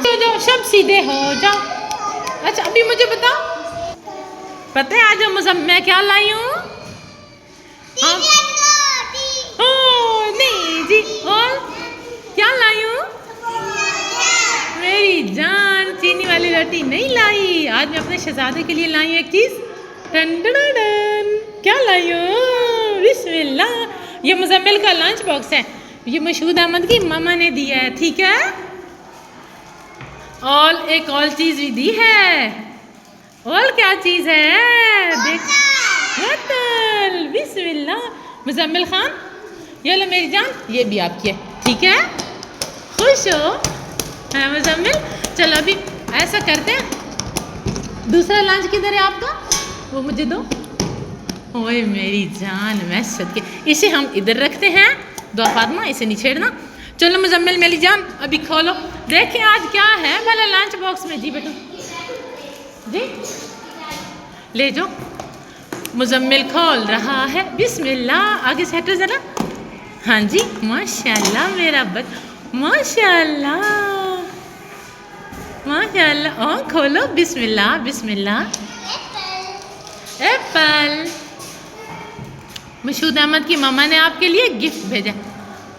हो जाओ, सब सीधे हो जाओ। अच्छा अभी मुझे बताओ, पता है आज मैं क्या लाई हूँ? नहीं जी, और क्या लाई हूँ? मेरी जान, चीनी वाली रोटी नहीं लाई। आज मैं अपने शहजादे के लिए लाई हूँ एक चीज। टन टन टन। क्या लाई हूँ? बिस्मिल्लाह। ये मुजम्मिल का लंच बॉक्स है, ये मशहूद अहमद की मामा ने दिया है, ठीक है। और एक और चीज भी दी है। और क्या चीज है? देख, बोतल। बिस्मिल्लाह। मुजम्मिल खान, ये लो मेरी जान, ये भी आपकी है, ठीक है। खुश हो? हाँ मुजम्मिल, चलो अभी ऐसा करते हैं, दूसरा लंच किधर है आपका? वो मुझे दो। ओए मेरी जान, मैं सदके, इसे हम इधर रखते हैं। दुआ फातिमा, इसे नहीं छेड़ना। चलो मुजम्मिल मेरी जान, अभी खोलो, देखें आज क्या है भला लंच बॉक्स में। जी बेटो, जी ले जाओ। मुजम्मिल खोल रहा है। बिस्मिल्लाह। आगे से हटो जरा। हाँ जी, माशाल्लाह मेरा माशाल्लाह माशाल्लाह। ओ खोलो। बिस्मिल्लाह बिस्मिल्लाह। एप्पल। मशहूद अहमद की मामा ने आपके लिए गिफ्ट भेजा।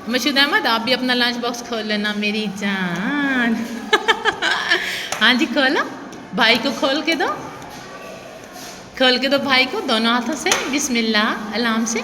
मशहूद अहमद, आप भी अपना लंच बॉक्स खोल लेना मेरी जान। हाँ जी खोलो, भाई को खोल के दो, खोल के दो भाई को दोनों हाथों से। बिस्मिल्लाह, आराम से।